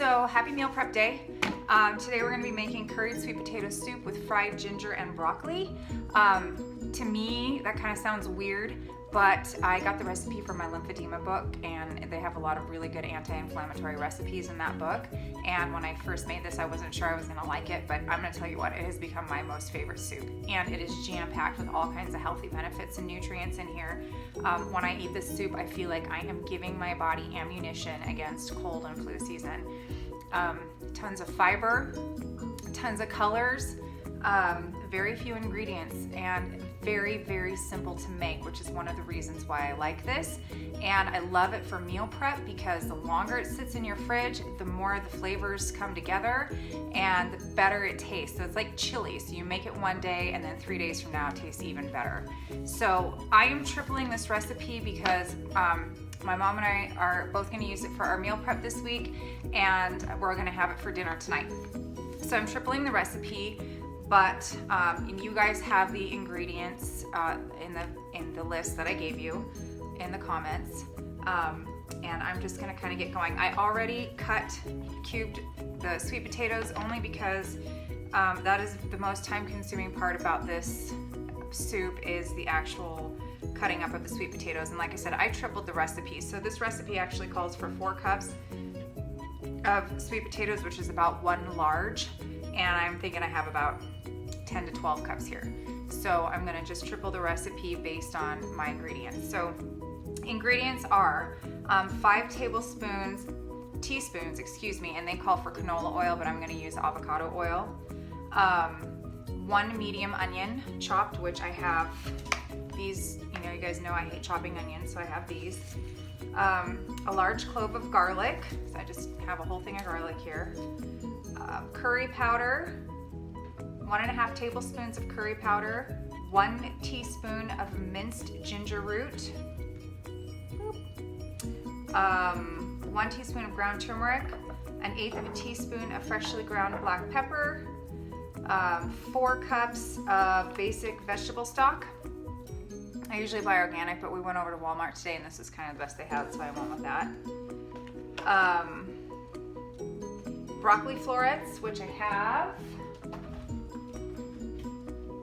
So happy meal prep day. Today we're going to be making curried sweet potato soup with fried ginger and broccoli. To me, that kind of sounds weird, but I got the recipe from my lymphedema book, and they have a lot of really good anti-inflammatory recipes in that book. And when I first made this, I wasn't sure I was going to like it, but I'm going to tell you what, it has become my most favorite soup. And it is jam-packed with all kinds of healthy benefits and nutrients in here. When I eat this soup, I feel like I am giving my body ammunition against cold and flu season. Tons of fiber, tons of colors, very few ingredients, and very, very simple to make, which is one of the reasons why I like this. And I love it for meal prep because the longer it sits in your fridge, the more the flavors come together and the better it tastes. So it's like chili. So you make it one day and then 3 days from now it tastes even better. So I am tripling this recipe because my mom and I are both going to use it for our meal prep this week, and we're going to have it for dinner tonight. So I'm tripling the recipe, but you guys have the ingredients in the list that I gave you in the comments, and I'm just going to kind of get going. I already cubed the sweet potatoes only because that is the most time-consuming part about this soup is the actual cutting up of the sweet potatoes. And like I said, I tripled the recipe. So this recipe actually calls for 4 cups of sweet potatoes, which is about 1 large. And I'm thinking I have about 10 to 12 cups here. So I'm gonna just triple the recipe based on my ingredients. So ingredients are 5 teaspoons, and they call for canola oil, but I'm gonna use avocado oil. 1 medium onion chopped, which I have these, you guys know I hate chopping onions, so I have these. A large clove of garlic, so I just have a whole thing of garlic here. Curry powder, 1.5 tablespoons of curry powder, 1 teaspoon of minced ginger root, 1 teaspoon of ground turmeric, 1/8 of a teaspoon of freshly ground black pepper, 4 cups of basic vegetable stock. I usually buy organic, but we went over to Walmart today and this is kind of the best they had, so I went with that. Broccoli florets, which I have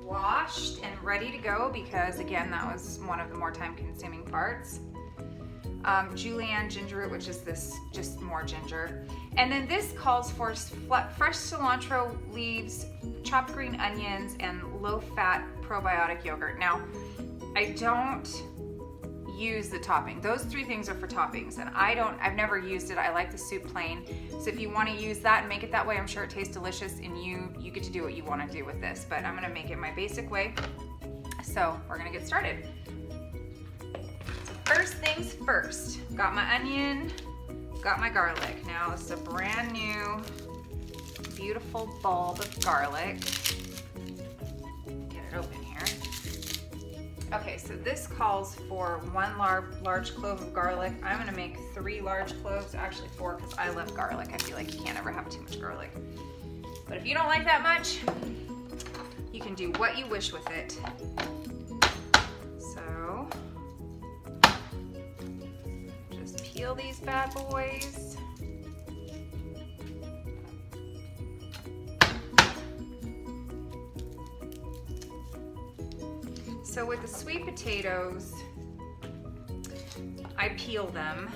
washed and ready to go because, again, that was one of the more time-consuming parts. Julienne ginger root, which is this, just more ginger. And then this calls for fresh cilantro leaves, chopped green onions, and low-fat probiotic yogurt. Now, I don't use the topping. Those 3 things are for toppings, and I've never used it. I like the soup plain. So if you want to use that and make it that way, I'm sure it tastes delicious, and you get to do what you want to do with this. But I'm going to make it my basic way. So we're going to get started. So first things first, got my onion, got my garlic. Now this is a brand new, beautiful bulb of garlic. Get it open here. Okay, so this calls for 1 large clove of garlic. I'm gonna make 3 large cloves, actually 4, because I love garlic. I feel like you can't ever have too much garlic. But if you don't like that much, you can do what you wish with it. So, just peel these bad boys. So with the sweet potatoes, I peel them.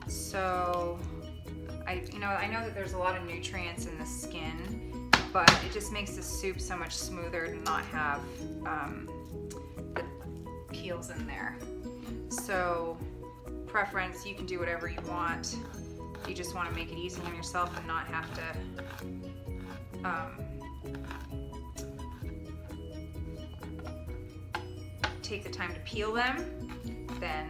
So I know that there's a lot of nutrients in the skin, but it just makes the soup so much smoother to not have the peels in there. So preference, you can do whatever you want. You just want to make it easy on yourself and not have to take the time to peel them, then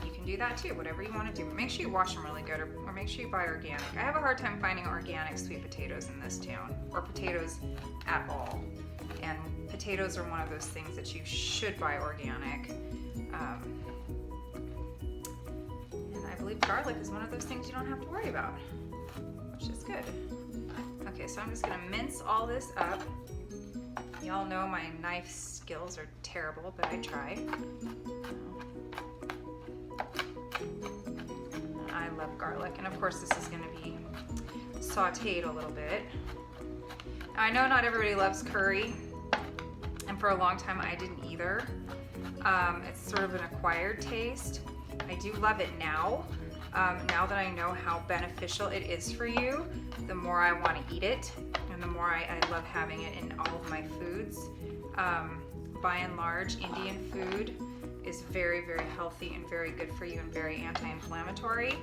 you can do that too, whatever you want to do. But make sure you wash them really good, or make sure you buy organic. I have a hard time finding organic sweet potatoes in this town, or potatoes at all. And potatoes are one of those things that you should buy organic. And I believe garlic is one of those things you don't have to worry about, which is good. Okay, so I'm just gonna mince all this up. Y'all know my knife skills are terrible, but I try. I love garlic. And of course this is gonna be sauteed a little bit. Now, I know not everybody loves curry, and for a long time I didn't either. It's sort of an acquired taste. I do love it now. Now that I know how beneficial it is for you, the more I want to eat it, and the more I love having it in all of my foods. By and large, Indian food is very, very healthy and very good for you and very anti-inflammatory.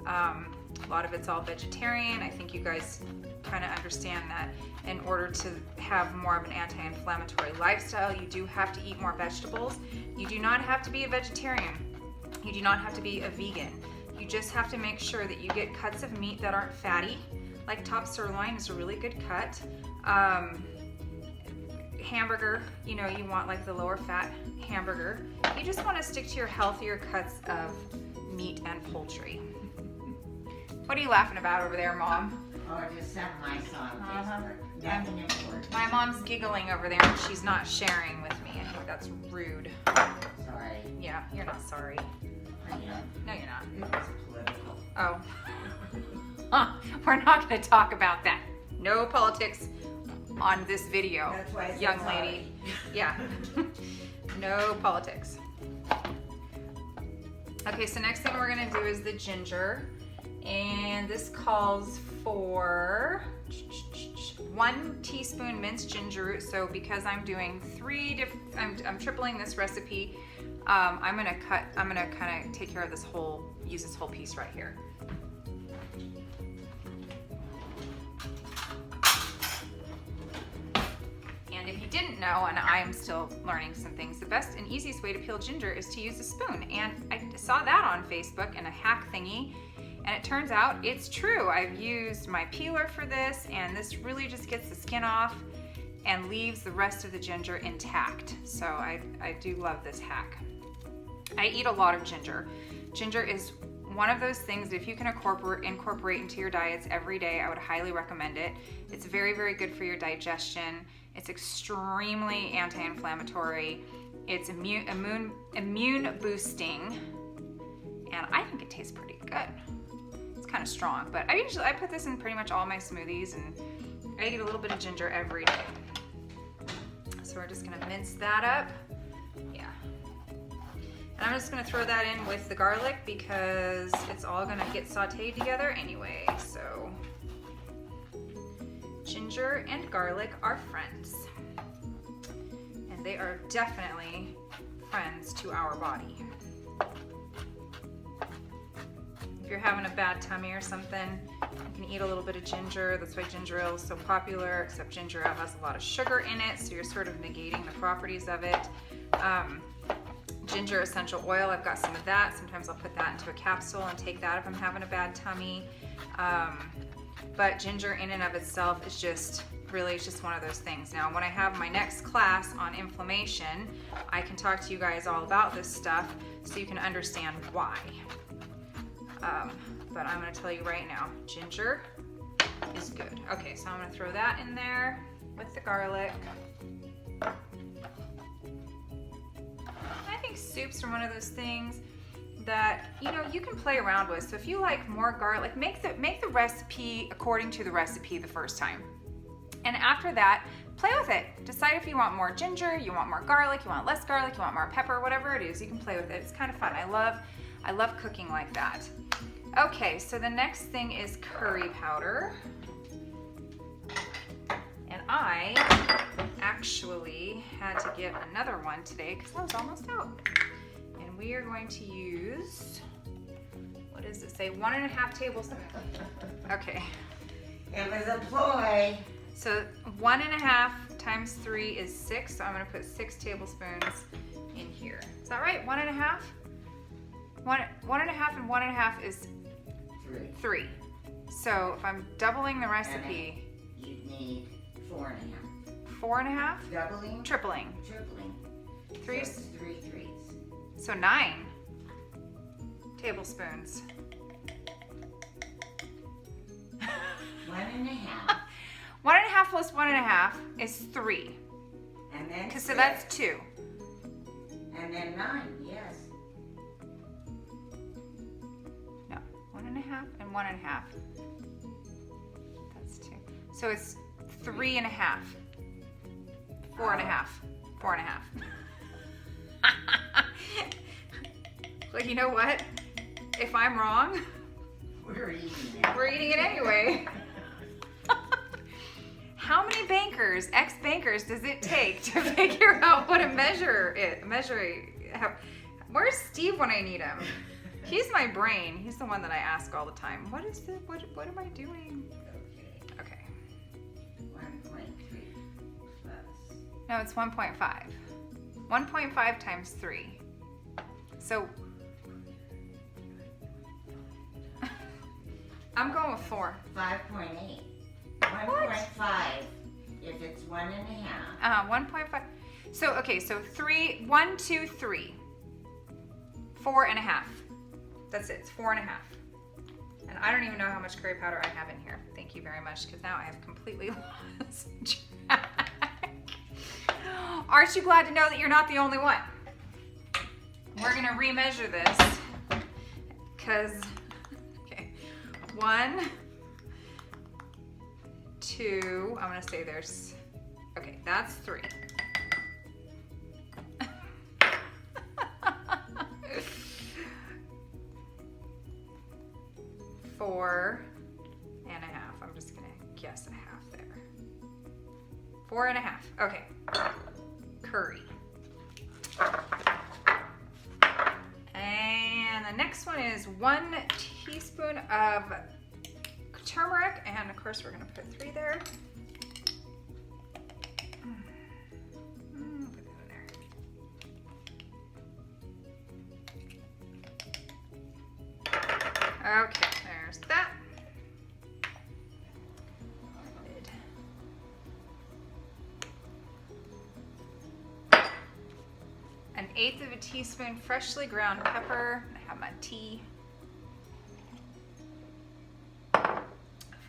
A lot of it's all vegetarian. I think you guys kind of understand that in order to have more of an anti-inflammatory lifestyle, you do have to eat more vegetables. You do not have to be a vegetarian. You do not have to be a vegan. You just have to make sure that you get cuts of meat that aren't fatty. Like top sirloin is a really good cut. Hamburger, you know, you want like the lower fat hamburger. You just want to stick to your healthier cuts of meat and poultry. What are you laughing about over there, Mom? Oh, just something I saw on Facebook. Nothing important. My mom's giggling over there and she's not sharing with me. I think that's rude. Sorry. Yeah, you're not sorry. I am. No, you're not. It was political. Oh. We're not going to talk about that. No politics on this video, That's why I said young sorry. lady. Yeah. No politics. Okay, so next thing we're going to do is the ginger. And this calls for 1 teaspoon minced ginger root. So because I'm doing I'm tripling this recipe, I'm gonna kind of take care of use this whole piece right here. And if you didn't know, and I am still learning some things, the best and easiest way to peel ginger is to use a spoon. And I saw that on Facebook in a hack thingy. And it turns out it's true. I've used my peeler for this, and this really just gets the skin off and leaves the rest of the ginger intact. So I do love this hack. I eat a lot of ginger. Ginger is one of those things that if you can incorporate into your diets every day, I would highly recommend it. It's very, very good for your digestion. It's extremely anti-inflammatory. It's immune boosting, and I think it tastes pretty good. Kind of strong, but I put this in pretty much all my smoothies, and I eat a little bit of ginger every day. So we're just gonna mince that up. Yeah. And I'm just gonna throw that in with the garlic because it's all gonna get sauteed together anyway. So ginger and garlic are friends. And they are definitely friends to our body. If you're having a bad tummy or something, you can eat a little bit of ginger. That's why ginger ale is so popular, except ginger ale has a lot of sugar in it, so you're sort of negating the properties of it. Ginger essential oil, I've got some of that. Sometimes I'll put that into a capsule and take that if I'm having a bad tummy. But ginger in and of itself is just really, it's just one of those things. Now, when I have my next class on inflammation, I can talk to you guys all about this stuff so you can understand why. But I'm going to tell you right now, ginger is good. Okay, so I'm going to throw that in there with the garlic. I think soups are one of those things that, you know, you can play around with. So if you like more garlic, make the recipe according to the recipe the first time. And after that, play with it. Decide if you want more ginger, you want more garlic, you want less garlic, you want more pepper, whatever it is, you can play with it. It's kind of fun. I love cooking like that. Okay, so the next thing is curry powder. And I actually had to get another one today because I was almost out. And we are going to use, what does it say? 1.5 tablespoons. Okay. It was a ploy. So 1.5 times 3 is 6. So I'm gonna put 6 tablespoons in here. Is that right? 1.5? 1.5 and 1.5 is 3. So if I'm doubling the recipe, You need 4.5. 4.5? Doubling, Tripling. tripling. Three. So it's 3 threes. So 9 tablespoons. 1.5. 1.5 plus 1.5 is 3. And then So 6. that's 2. And then 9, yes. No, 1.5 1.5. That's 2. So it's 3.5. 4.5. 4.5. Well, you know what? If I'm wrong, We're eating it. we're eating it anyway. How many bankers, ex-bankers, does it take to figure out what to measure? Where's Steve when I need him? He's my brain. He's the one that I ask all the time. What is this? What am I doing? Okay. Okay. 1.3 plus. No, it's 1.5. 1.5 times 3. So I'm going with 4. 5.8. 1.5 if it's 1.5. 1.5. So okay, so 3, 1, 2, 3. 4.5. That's it. It's 4.5. And I don't even know how much curry powder I have in here. Thank you very much, because now I have completely lost track. Aren't you glad to know that you're not the only one? We're gonna remeasure this, because, okay, 1, 2, I'm gonna say there's, okay, that's 3. 4.5. I'm just gonna guess a half there. 4.5. Okay. Curry. And the next one is 1 teaspoon of turmeric, and of course we're gonna put 3 there. Put that in there. Okay, there's that. An 1/8 of a teaspoon freshly ground pepper. I have my tea.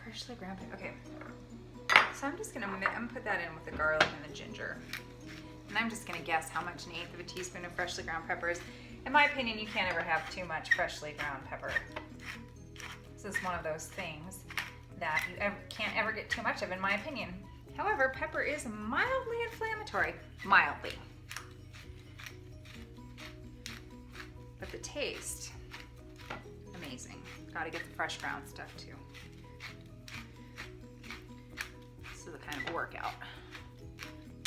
Freshly ground pepper. Okay. So I'm just gonna put that in with the garlic and the ginger. And I'm just gonna guess how much an 1/8 of a teaspoon of freshly ground pepper is. In my opinion, you can't ever have too much freshly ground pepper. This is one of those things that you can't ever get too much of, in my opinion. However, pepper is mildly inflammatory. Mildly. But the taste, amazing. Gotta get the fresh ground stuff too. This is a kind of workout.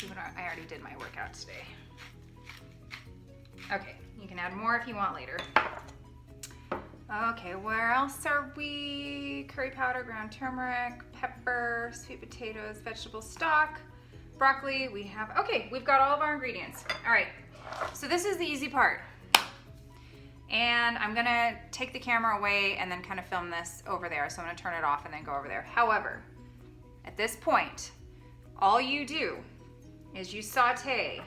Even though I already did my workout today. Okay, you can add more if you want later. Okay, where else are we? Curry powder, ground turmeric, pepper, sweet potatoes, vegetable stock, broccoli. We have, okay, we've got all of our ingredients. All right, so this is the easy part. And I'm gonna take the camera away and then kind of film this over there. So I'm gonna turn it off and then go over there. However, at this point, all you do is you saute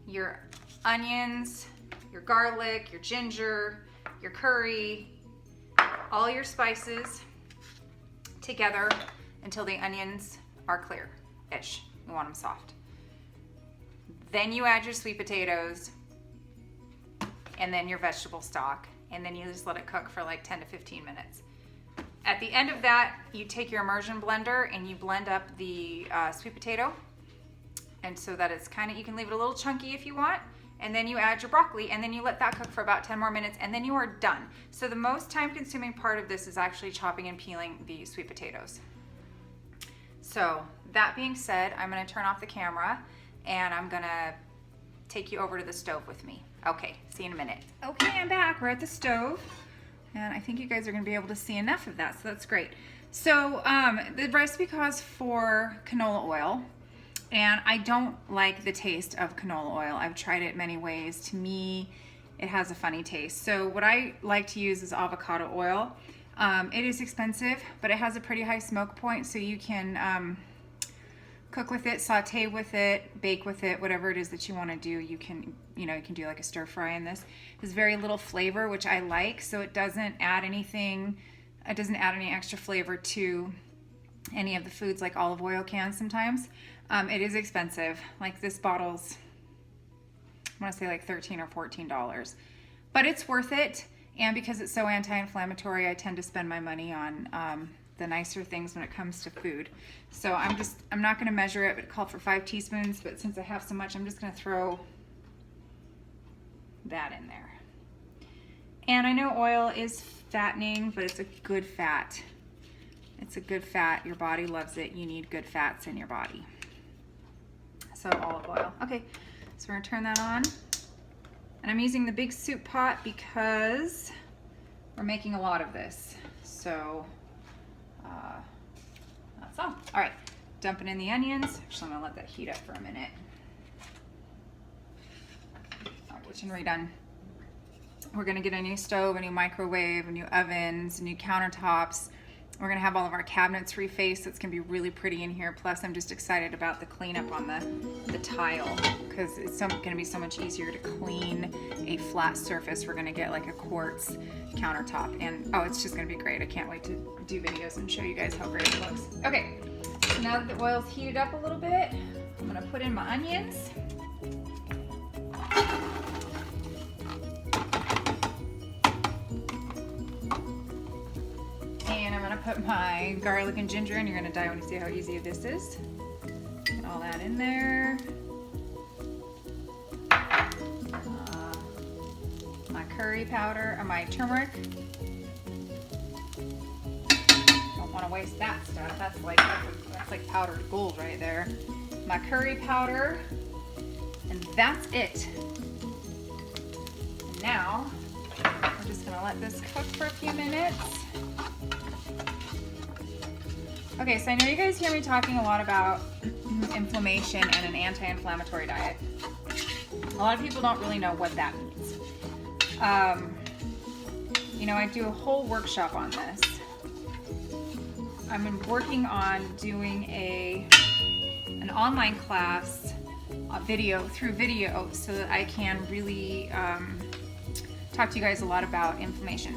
your onions, your garlic, your ginger, your curry, all your spices together until the onions are clear-ish. You want them soft. Then you add your sweet potatoes and then your vegetable stock, and then you just let it cook for like 10 to 15 minutes. At the end of that, you take your immersion blender and you blend up the sweet potato, and so that it's kind of, you can leave it a little chunky if you want, and then you add your broccoli, and then you let that cook for about 10 more minutes, and then you are done. So the most time-consuming part of this is actually chopping and peeling the sweet potatoes. So that being said, I'm gonna turn off the camera, and I'm gonna take you over to the stove with me. Okay, see you in a minute. Okay, I'm back. We're at the stove, and I think you guys are gonna be able to see enough of that, so that's great. So the recipe calls for canola oil, and I don't like the taste of canola oil. I've tried it many ways. To me, it has a funny taste. So what I like to use is avocado oil. It is expensive, but it has a pretty high smoke point, so you can cook with it, saute with it, bake with it, whatever it is that you want to do. You can do like a stir fry in this. There's very little flavor, which I like, so it doesn't add anything. It doesn't add any extra flavor to any of the foods like olive oil can sometimes. It is expensive. Like this bottle's, I want to say like $13 or $14, but it's worth it. And because it's so anti-inflammatory, I tend to spend my money on the nicer things when it comes to food. So I'm not gonna measure it, but it called for 5 teaspoons, but since I have so much, I'm just gonna throw that in there. And I know oil is fattening, but it's a good fat. It's a good fat. Your body loves it. You need good fats in your body. So olive oil. Okay, so we're gonna turn that on. And I'm using the big soup pot because we're making a lot of this. So that's all. All right, dumping in the onions. Actually, I'm gonna let that heat up for a minute. Our kitchen redone. We're gonna get a new stove, a new microwave, a new ovens, new countertops. We're gonna have all of our cabinets refaced. So it's gonna be really pretty in here. Plus, I'm just excited about the cleanup on the tile because it's gonna be so much easier to clean a flat surface. We're gonna get like a quartz countertop, and oh, it's just gonna be great. I can't wait to do videos and show you guys how great it looks. Okay, so now that the oil's heated up a little bit, I'm gonna put in my onions. And I'm gonna put my garlic and ginger in. You're gonna die when you see how easy this is. Get all that in there. My curry powder, or my turmeric. Don't wanna waste that stuff. That's like powdered gold right there. My curry powder, and that's it. And now, we're just gonna let this cook for a few minutes. Okay, so I know you guys hear me talking a lot about inflammation and an anti-inflammatory diet. A lot of people don't really know what that means. You know, I do a whole workshop on this. I'm working on doing an online class through video so that I can really talk to you guys a lot about inflammation.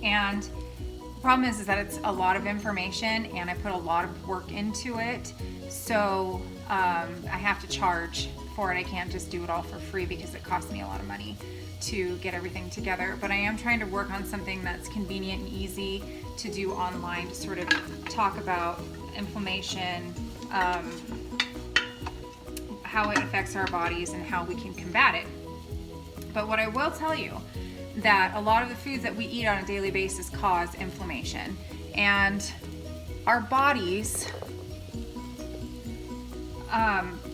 And the problem is that it's a lot of information and I put a lot of work into it. So I have to charge for it. I can't just do it all for free because it costs me a lot of money to get everything together. But I am trying to work on something that's convenient and easy to do online to sort of talk about inflammation, how it affects our bodies and how we can combat it. But what I will tell you, that a lot of the foods that we eat on a daily basis cause inflammation, and our bodies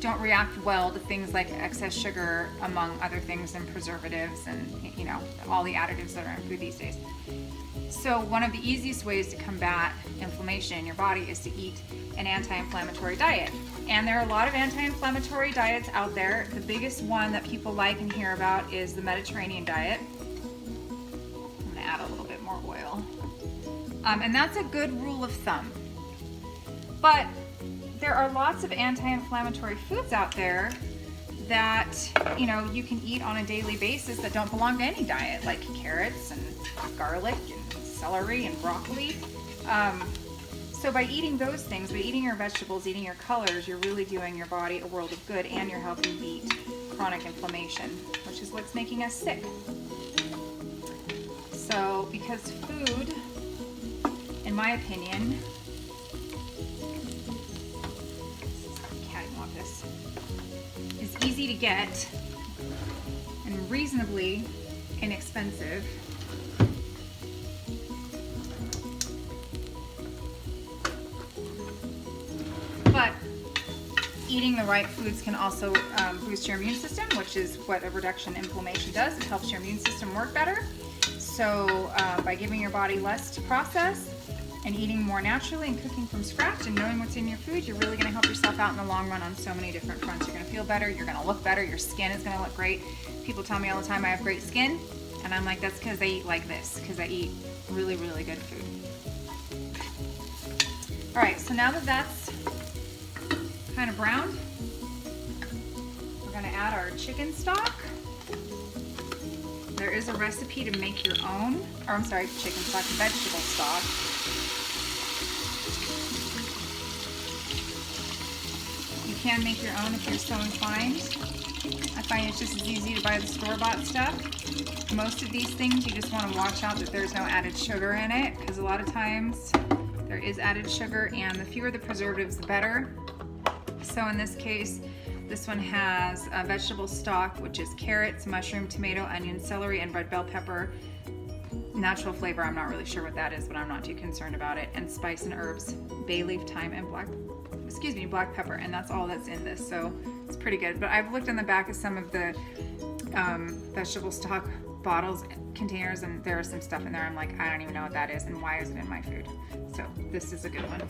don't react well to things like excess sugar, among other things, and preservatives, and you know, all the additives that are in food these days. So one of the easiest ways to combat inflammation in your body is to eat an anti-inflammatory diet. And there are a lot of anti-inflammatory diets out there. The biggest one that people like and hear about is the Mediterranean diet. I'm gonna add a little bit more oil. And that's a good rule of thumb. But there are lots of anti-inflammatory foods out there that, you know, you can eat on a daily basis that don't belong to any diet, like carrots and garlic and celery and broccoli. So by eating those things, by eating your vegetables, eating your colors, you're really doing your body a world of good, and you're helping beat chronic inflammation, which is what's making us sick. So because food, in my opinion, is easy to get and reasonably inexpensive. But eating the right foods can also boost your immune system, which is what a reduction in inflammation does. It helps your immune system work better. So by giving your body less to process and eating more naturally and cooking from scratch and knowing what's in your food, you're really gonna help yourself out in the long run on so many different fronts. You're gonna feel better, you're gonna look better, your skin is gonna look great. People tell me all the time I have great skin, and I'm like, that's because I eat like this, because I eat really, really good food. All right, so now that that's kind of browned, we're gonna add our chicken stock. There is a recipe to make your own, or I'm sorry, chicken stock, vegetable stock. You can make your own if you're so inclined. I find it's just as easy to buy the store-bought stuff. Most of these things, you just want to watch out that there's no added sugar in it, because a lot of times there is added sugar, and the fewer the preservatives, the better. So in this case, this one has vegetable stock, which is carrots, mushroom, tomato, onion, celery, and red bell pepper. Natural flavor, I'm not really sure what that is, but I'm not too concerned about it. And spice and herbs, bay leaf, thyme, and black pepper, and that's all that's in this, so it's pretty good. But I've looked on the back of some of the vegetable stock bottles, containers, and there is some stuff in there I'm like, I don't even know what that is and why is it in my food. So this is a good one.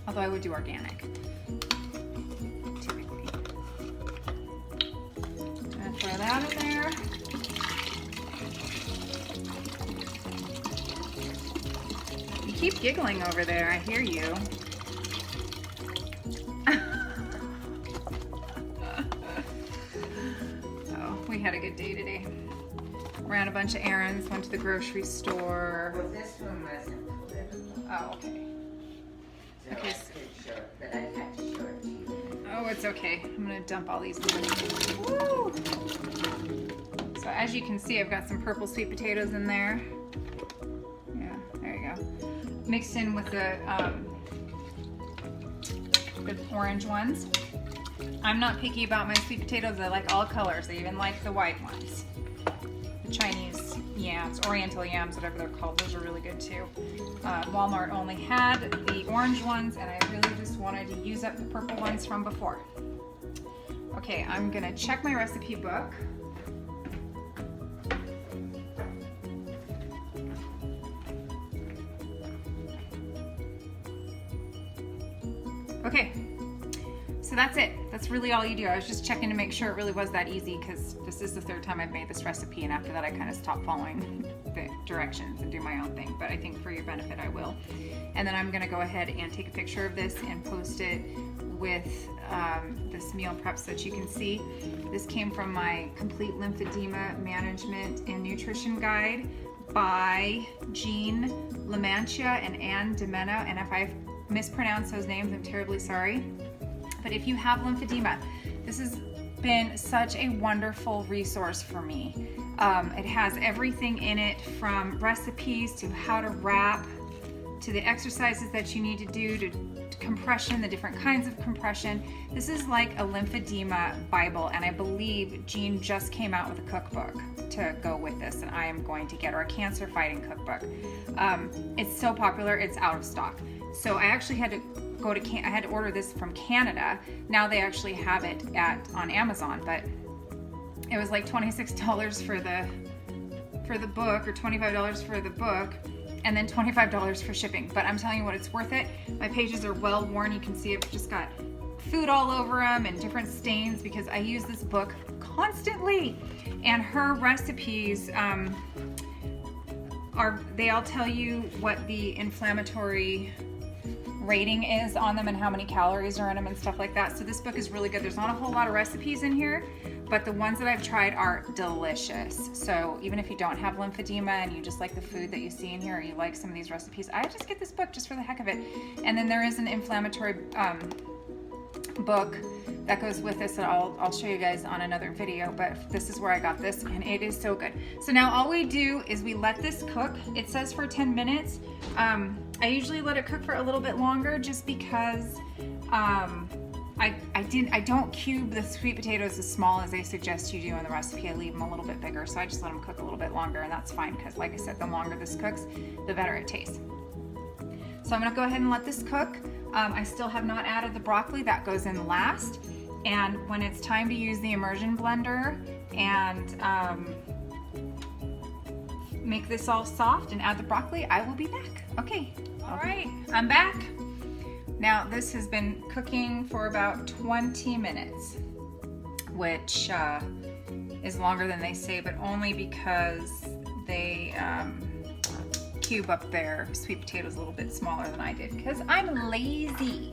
Although I would do organic, typically. Gonna throw that in there. You keep giggling over there, I hear you. We had a good day today. Ran a bunch of errands, went to the grocery store. Well, this one wasn't political. Oh, okay. So Okay. it's too short, but I cut it short to you. Oh, it's okay. I'm gonna dump all these in. Woo! So as you can see, I've got some purple sweet potatoes in there. Yeah, there you go. Mixed in with the orange ones. I'm not picky about my sweet potatoes. I like all colors. I even like the white ones. The Chinese yams, oriental yams, whatever they're called. Those are really good too. Walmart only had the orange ones, and I really just wanted to use up the purple ones from before. Okay, I'm gonna check my recipe book. Okay. So that's it. That's really all you do. I was just checking to make sure it really was that easy, because this is the third time I've made this recipe, and after that I kind of stopped following the directions and do my own thing. But I think for your benefit I will. And then I'm going to go ahead and take a picture of this and post it with this meal prep so that you can see. This came from my Complete Lymphedema Management and Nutrition Guide by Jean Lamancia and Anne Demena. And if I've mispronounced those names, I'm terribly sorry. But if you have lymphedema, this has been such a wonderful resource for me. It has everything in it, from recipes to how to wrap, to the exercises that you need to do, to compression, the different kinds of compression. This is like a lymphedema Bible, and I believe Jean just came out with a cookbook to go with this, and I am going to get her a cancer fighting cookbook. It's so popular, it's out of stock. So I actually had to I had to order this from Canada. Now they actually have it on Amazon, but it was like $26 for the book, or $25 for the book, and then $25 for shipping. But I'm telling you what, it's worth it. My pages are well worn. You can see I've just got food all over them and different stains because I use this book constantly. And her recipes they all tell you what the inflammatory rating is on them and how many calories are in them and stuff like that. So this book is really good. There's not a whole lot of recipes in here, but the ones that I've tried are delicious. So even if you don't have lymphedema and you just like the food that you see in here, or you like some of these recipes, I just get this book just for the heck of it. And then there is an inflammatory book that goes with this that I'll show you guys on another video, but this is where I got this, and it is so good. So now all we do is we let this cook. It says for 10 minutes. I usually let it cook for a little bit longer just because I don't cube the sweet potatoes as small as they suggest you do in the recipe. I leave them a little bit bigger, so I just let them cook a little bit longer, and that's fine because, like I said, the longer this cooks, the better it tastes. So I'm gonna go ahead and let this cook. I still have not added the broccoli. That goes in last. And when it's time to use the immersion blender and make this all soft and add the broccoli, I will be back. Okay, all right, I'm back. Now this has been cooking for about 20 minutes, which is longer than they say, but only because they cube up their sweet potatoes a little bit smaller than I did because I'm lazy.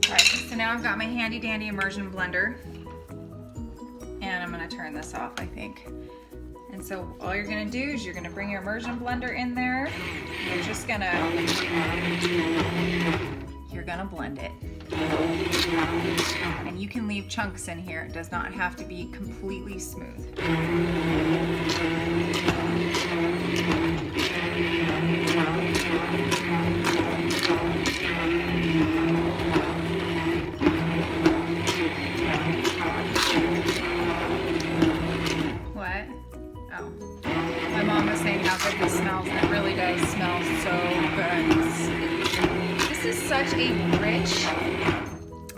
All right, so now I've got my handy dandy immersion blender, and I'm gonna turn this off, I think. And so all you're gonna do is you're gonna bring your immersion blender in there. You're gonna blend it. And you can leave chunks in here. It does not have to be completely smooth. What? Oh. My mom was saying how good this smells, and it really does smell so good. This is such a rich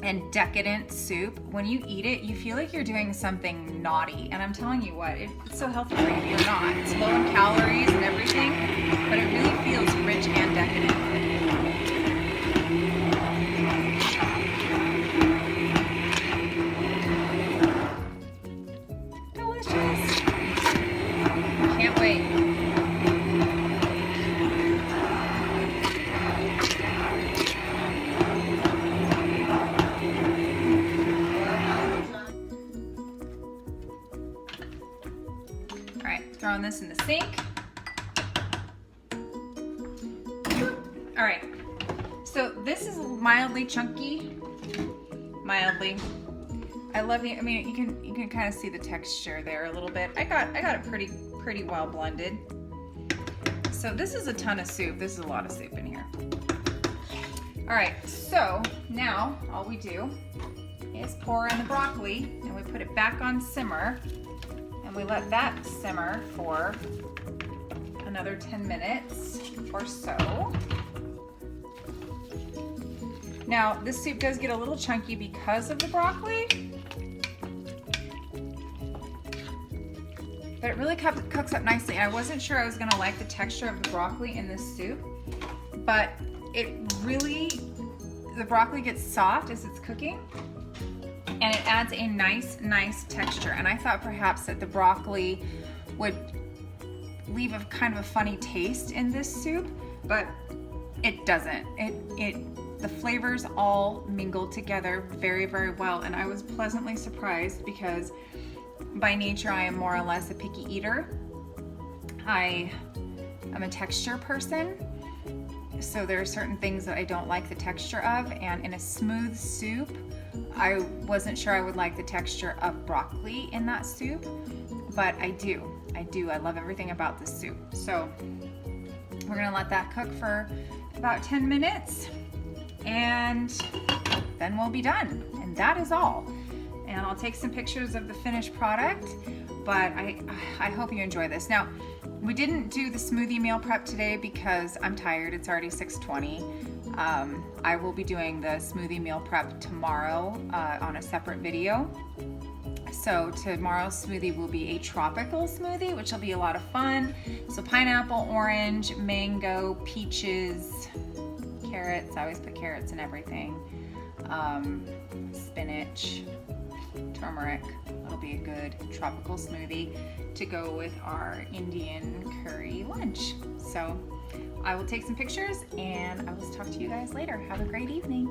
and decadent soup. When you eat it, you feel like you're doing something naughty. And I'm telling you what, it's so healthy for you if you're not. It's low in calories and everything, but it really feels rich and decadent. Delicious. Can't wait. Throwing this in the sink. All right, so this is mildly chunky, mildly. I love the, I mean, you can kind of see the texture there a little bit. I got it pretty well blended. So this is a ton of soup. This is a lot of soup in here. All right, so now all we do is pour in the broccoli and we put it back on simmer. And we let that simmer for another 10 minutes or so. Now, this soup does get a little chunky because of the broccoli, but it really cooks up nicely. I wasn't sure I was gonna like the texture of the broccoli in this soup, but it really, the broccoli gets soft as it's cooking, and it adds a nice texture. And I thought perhaps that the broccoli would leave a kind of a funny taste in this soup, but it doesn't. The flavors all mingle together very well, and I was pleasantly surprised because by nature I am more or less a picky eater. I am a texture person, so there are certain things that I don't like the texture of, and in a smooth soup, I wasn't sure I would like the texture of broccoli in that soup, but I do. I love everything about this soup. So we're gonna let that cook for about 10 minutes and then we'll be done. And that is all. And I'll take some pictures of the finished product, but I hope you enjoy this. Now, we didn't do the smoothie meal prep today because I'm tired. It's already 6:20. I will be doing the smoothie meal prep tomorrow on a separate video. So tomorrow's smoothie will be a tropical smoothie, which will be a lot of fun. So pineapple, orange, mango, peaches, carrots. I always put carrots in everything. Spinach, turmeric. It'll be a good tropical smoothie to go with our Indian curry lunch. So I will take some pictures and I will talk to you guys later. Have a great evening.